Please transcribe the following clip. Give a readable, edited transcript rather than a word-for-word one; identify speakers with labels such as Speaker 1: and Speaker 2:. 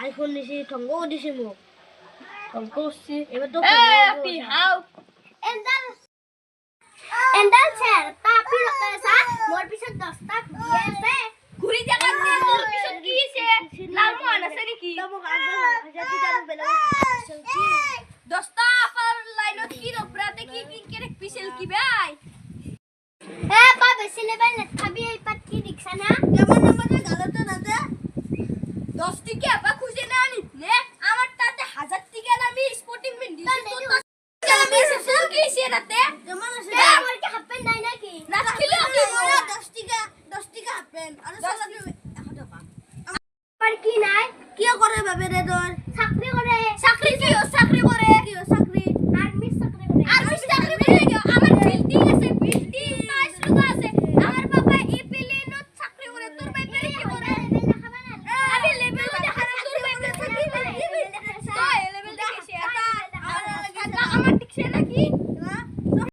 Speaker 1: iPhone দিছি ঠঙ্গ দিছি মোক ঠঙ্গ করছি এবার তো এন্ডাল স্যার পাপি রতেসা মোর পিছত 10 টাকা দিয়ে আছে ঘুরি জায়গা নিয়ে তোর পিছত কি আছে লাল মন আছে নাকি তবু আগে হাজার টাকা বেলা 10 টাকা পার লাইনত কি রপ্রাতে কি করে পিছল কি ভাই এ পাবে সিলেবাই না খাবি এই পাটকি দিছনা কেমন আমাদের গালতে না দে 10 টাকা আপা খুঁজে না নি নে আমার তাতে 1000 টাকা আমি স্পোর্টিং মিন দিছি তো আমি সেসব কি সে নাতে কেমন আছে আমার কি হাফ প্যান্ট নাই নাকি না ছিল কি 10 টাকা হাফ প্যান্ট আর 10 টাকা 1 টাকা আমার কি নাই কি করে বাবে রে তোর চাকরি করে